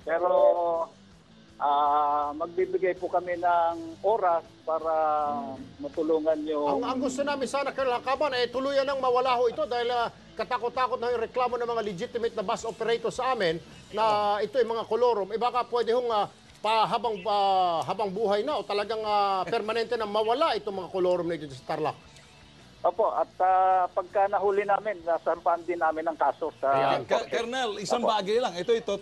Pero magbibigay po kami ng oras para matulungan yung... Ang gusto namin sana, Colonel Hakaban, tuluyan nang mawala ho ito dahil katakot-takot na yung reklamo ng mga legitimate na bus operator sa amin na ito yung mga kolorum. Baka pwede hong habang buhay na o talagang permanente na mawala itong mga kolorum na ito sa Tarlac. Opo, at pagka nahuli namin, nasampahan din namin ang kaso sa... Colonel, isang bagay lang. Ito,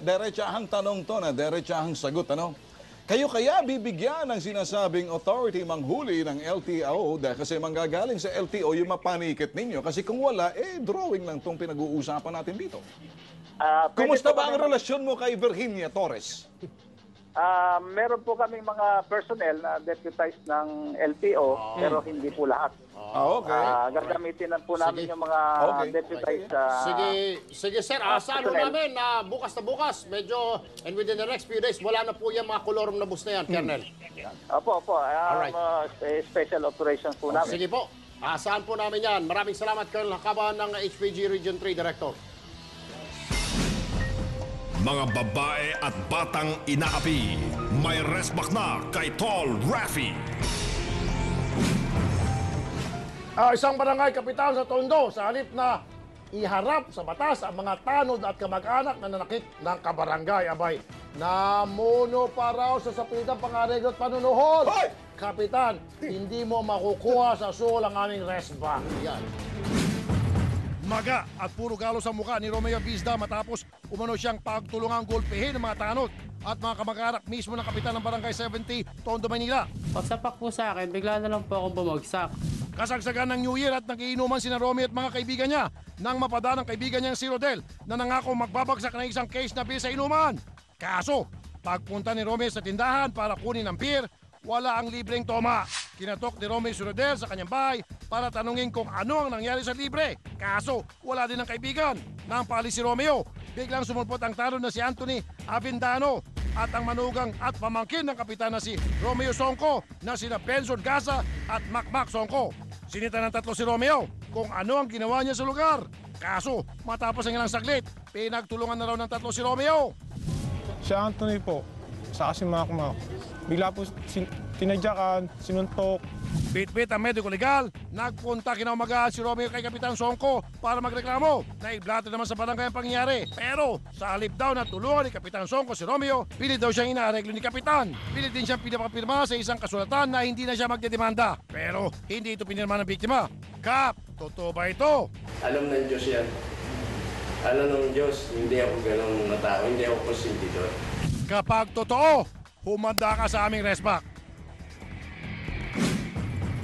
derechahang tanong to na, derechahang sagot, ano? Kayo kaya bibigyan ng sinasabing authority manghuli ng LTO dahil kasi manggagaling sa LTO yung mapanikit ninyo? Kasi kung wala, drawing lang tong pinag-uusapan natin dito. Kumusta ba ang relasyon mo kay Virginia Torres? Meron po kaming mga personnel na deputized ng LTO, pero hindi po lahat. Okay. Gagamitin na po namin yung mga deputized. Sige sir, asahan namin na bukas na bukas, medyo, and within the next few days, wala na po yung mga kolorum na bus na yan, Colonel. Opo. Special operations po namin. Sige po, asahan po namin yan. Maraming salamat, Colonel Hakaban ng HPG Region 3 Director. Mga babae at batang inaapi, may resback na kay Tol Rafi. Isang barangay kapitan sa Tondo sa halip na iharap sa batas ang mga tanod at kamag-anak na nanakit ng kabarangay. Abay, namuno pa raw sa sapilitang pangareglo at panunuhol. Hoy! Kapitan, hindi mo makukuha sa sul ang aming resback. Yan. Maga at puro galo sa mukha ni Romeo Bizda matapos umano siyang pagtulungang gulpihin ng mga tanod at mga kamag-anak mismo ng kapitan ng Barangay 70, Tondo, Manila. Pagsapak po sa akin, bigla na lang po ako bumagsak. Kasagsagan ng New Year at nagiinuman sina Romeo at mga kaibigan niya nang mapada ng kaibigan niyang si Rodel na nangako magbabagsak ng isang case na beer sa inuman. Kaso, pagpunta ni Romeo sa tindahan para kunin ang beer, wala ang libreng toma. Kinatok ni Romeo si Rodel sa kanyang bahay para tanungin kung ano ang nangyari sa libre. Kaso, wala din ang kaibigan. Nang paalis si Romeo, biglang sumulpot ang tanod na si Anthony Avendano at ang manugang at pamangkin ng kapitan na si Romeo Songko na sina Benson Gaza at Macmac Songko. Sinita ng tatlo si Romeo kung ano ang ginawa niya sa lugar. Kaso, matapos ang ilang saglit, pinagtulungan na raw ng tatlo si Romeo. Si Anthony po, sa kasi Macmac. Bigla po tinadyakan, sinuntok. Bit-bit ang medico legal, nagpunta kinaumagaan si Romeo kay Kapitan Songko para magreklamo. Naiblato naman sa barangay ang pangyayari. Pero sa halip daw na tulungan ni Kapitan Songko si Romeo, pilit daw siyang inaareglo ni Kapitan. Pilit din siyang pinapapirma sa isang kasulatan na hindi na siya magdedemanda. Pero hindi ito pinirma ng biktima. Kap, totoo ba ito? Alam ng Diyos yan. Alam ng Diyos, hindi ako ganun na tao, hindi ako konsentidor. Kapag totoo, humanda ka sa aming resback.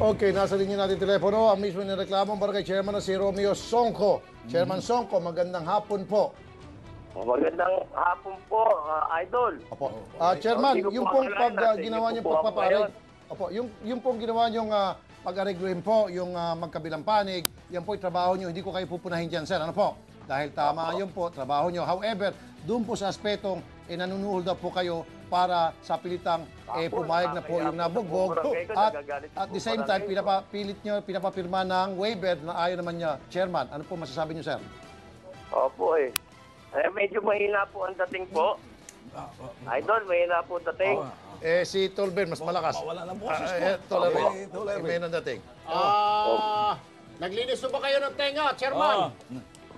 Okay, nasa linya natin telepono ang mismo nireklamo ang barangay chairman na si Romeo Songko. Chairman Songko, magandang hapon po. Magandang hapon po, Idol. Opo. Chairman, yung pong ginawa niyong pagpapareg, opo, yung pong ginawa niyong pag-aregluhin po, yung magkabilang panig, yan po yung trabaho niyo, hindi ko kayo pupunahin dyan, sir. Ano po? Dahil tama yun po, trabaho niyo. However, doon po sa aspetong, nanunuhol daw po kayo para sa pilitang pumayag na po yung nabugbog. At the same time, pinapapirma ng waiver na ayaw naman niya, Chairman. Ano po masasabi niyo, sir? Opo medyo mahina po ang dating po. Idol, mahina po ang dating. Si Tolben, mas malakas. Wala ng boses po. Tolerate. May nang dating. Naglinis ba kayo ng tenga, Chairman?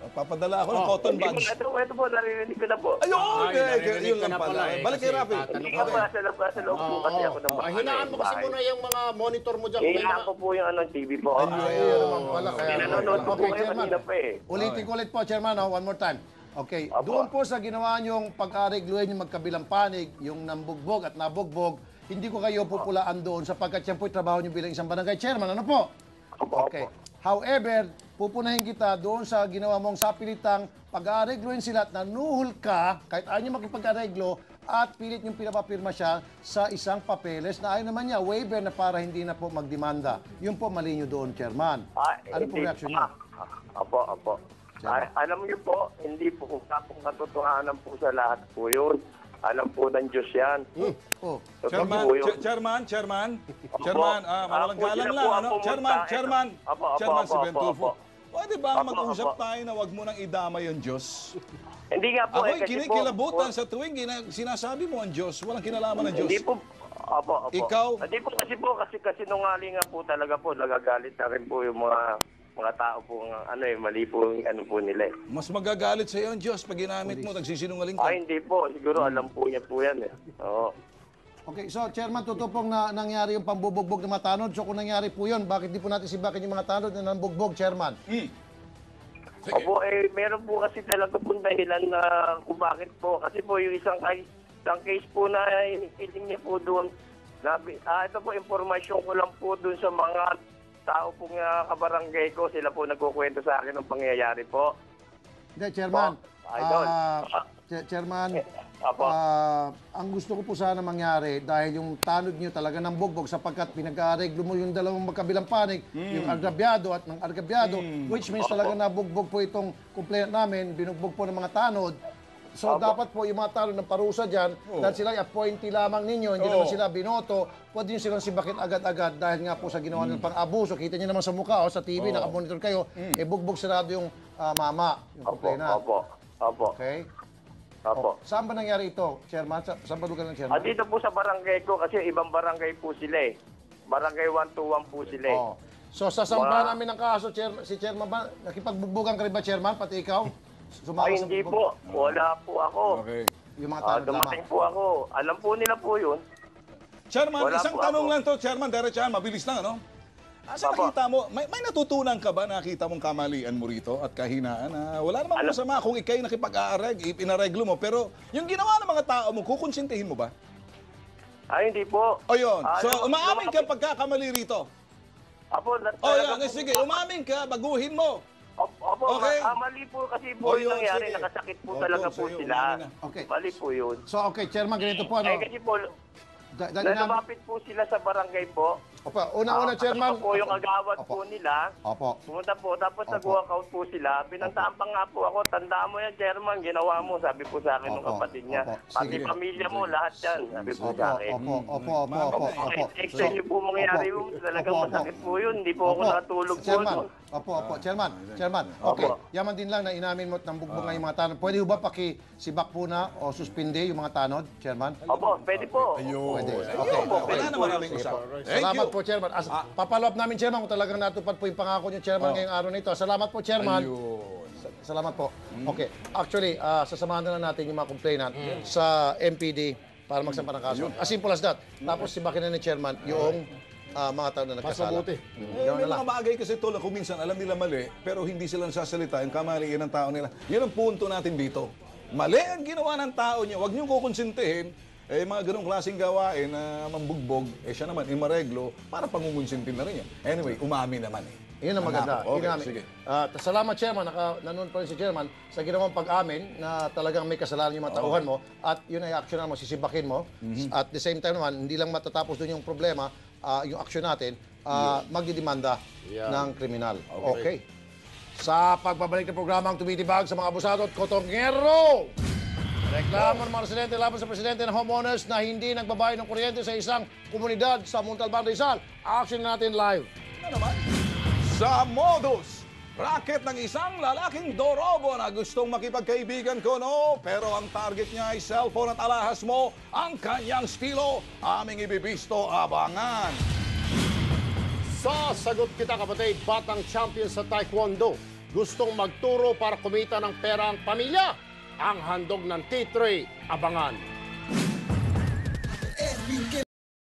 Papadala ako ng cotton buds. Ito po, naririnig ko na po. Ayun! Yun lang pala. Balik kay Rafi. Sa loob po kasi ako ng bahay. Hinaan mo kasi muna yung mga monitor mo dyan. Hinaan ko po yung TV po. Ayun naman pala. Nanonood po Okay, kayo Chairman. kanina pa Ulitin ko ulit po, Chairman, one more time. Okay, doon po sa ginawa niyong pag-aregluhin yung magkabilang panig, yung nambugbog at nabugbog, hindi ko kayo pupulaan doon sapagkat yan po yung trabaho niyo bilang isang barangay chairman. Ano po? Okay. However, pupunahin kita doon sa ginawa mong sapilitang pag-aregluhin sila at nanuhol ka, kahit ayaw niyo makipag-areglo, at pilit niyong pinapapirma siya sa isang papeles na ayaw naman niya, waiver na para hindi na po magdemanda. Yun po mali niyo doon, Chairman. Ano po reaction niyo? Opo. Alam niyo po, hindi po kung katotohanan po sa lahat po yun. Alam po ng Diyos yan. Chairman, mawalang galang lang, ano? Chairman, si Ben Tulfo. Pwede ba mag-usap tayo na wag mo nang idama yung Diyos? Hindi nga po Ako'y kasi kinikilabutan sa tuwing sinasabi mo ang Diyos. Walang kinalaman ng Diyos. Hindi po. Opo. Ikaw? Hindi po kasi nungaling nga po talaga po. Nagagalit na rin po yung mga tao po. Mali po yung ano po nila eh. Mas magagalit sa iyo ang Diyos pag ginamit mo, nagsisinungaling ka. Hindi po. Siguro alam po niya po yan eh. Oo. Okay, so Chairman, totoo pong nangyari yung pambubugbog ng mga tanod. So kung nangyari po yun, bakit di po natin sibakin yung mga tanod na nambugbog, Chairman? Sige. Opo, meron po kasi talaga po dahilan na kung bakit po. Kasi po yung isang case po na hinihiling niya po doon. Ito po, informasyon ko lang po doon sa mga tao pong kabarangay ko. Sila po nagkukwento sa akin ng pangyayari po. Hindi, Chairman. Idol. Chairman, Apo. ang gusto ko po sana mangyari dahil yung tanod nyo talaga ng bugbog sapagkat pinag-aareglo mo yung dalawang magkabilang panig, yung argabyado at ng argabyado, which means talaga nabugbog po itong complaint namin, binugbog po ng mga tanod. So dapat po yung mga tanod ng parusa dyan, dahil sila appointee lamang ninyo, hindi naman sila binoto, pwede nyo silang sibakin agad-agad dahil nga po sa ginawa ng pang-abuso. Kita nyo naman sa mukha, sa TV, nakamonitor kayo, bugbog sarado yung mama, yung complainant. Opo. Okay? Opo. Saan ba nangyari ito, Chairman? Saan ba lugar ng Chairman? Dito po sa barangay ko kasi ibang barangay po sila eh. Barangay 121 po sila eh. Oh. So sasampa namin ng kaso, si Chairman ba? Nakipagbugbugan ka rin ba, Chairman? Pati ikaw? Sumama sa Hindi bugbog? po. Wala po ako. Okay. Yung mga tanod lamang. Dumating po ako. Alam po nila po yun. Chairman, Wala isang po tanong ako. lang to, Chairman, diretsahan, mabilis lang, ano? Sa Apo. nakita mo, may natutunan ka ba, nakita mong kamalian mo rito at kahinaan? Wala namang masama kung ikay inareglo mo, pero yung ginawa ng mga tao mo, kukonsintihin mo ba? Hindi po. O yun, so umaamin ka lumapit- pagkakamali rito. Apo, O yan, sige, umamin ka, baguhin mo. Opo, Okay. mali po kasi po yung yun, nangyari. sige. Nakasakit po O, talaga yun, po sa'yo, sila. umamin na. Okay. Mali po yun. So, okay, Chairman, ganito po, ano? Kasi po, Dahil namin... lumapit po sila sa barangay po. Opa, una-una, Chairman. Ako po yung agawad Opo. po nila. Opo. Pumunta po, tapos Opo. nag-walkout po sila. Pinantaan pa nga po ako, tandaan mo yan, Chairman, ginawa mo. Sabi po sa akin ng Opo. kapatid niya. Opo. Pati Sige. pamilya mo, lahat yan. Sabi po Opo, sa akin. opo. Extra niyo po mangyari Opo. yun. Talagang Opo. masakit po yun. Hindi po ako Opo. natulog po. Chairman, doon. opo, Chairman, okay. Opo. Yaman din lang na inamin mo at nang bugbog nga yung mga tanod. Pwede ba pakisibak po na o suspinde yung mga tanod, Chairman? Opo, pwede po. Pwede. Okay. Wala naman namin usap. Thank Salamat you. po, Chairman. Papalop namin, Chairman, kung talagang natupad po yung pangako niyo, Chairman, ngayong araw na ito. Salamat po, Chairman. Salamat po. Okay. Actually, sasamahan na lang natin yung mga complainant sa MPD para magsampa ng kaso. As simple as that. Tapos sibakin na ni Chairman yung mga tao na nagkasala. May mga bagay kasi tol, kung minsan alam nila mali, pero hindi sila nasasalita, yung kamalian ng tao nila. Yun ang punto natin dito. Mali ang ginawa ng tao niya, huwag niyong kukonsintihin. Mga ganong klaseng gawain na mambugbog, siya naman, imareglo, para pangungunsintin na rin yan. Anyway, umami naman Yun ang maganda. Okay, Inamin. sige. Salamat, Chairman. Nanonood pa rin si Chairman sa ginawang pag-amin na talagang may kasalanan yung mga tauhan mo at yun ay action mo, sisibakin mo. At the same time naman, hindi lang matatapos doon yung problema, yung action natin, magdidemanda ng kriminal. Okay. Sa pagbabalik ng programang tumitibag sa mga abusado at kotongero, reklamo ng mga residente laban sa presidente ng homeowners na hindi nagbabayad ng kuryente sa isang komunidad sa Montalban, Rizal. Action natin live. Ano naman? Sa modus, racket ng isang lalaking dorobo na gustong makipagkaibigan ko, no? Pero ang target niya ay cellphone at alahas mo, ang kanyang estilo, aming ibibisto abangan. Sasagot kita, kapatid, batang champion sa Taekwondo. Gustong magturo para kumita ng pera ang pamilya. Ang handog ng T3, abangan.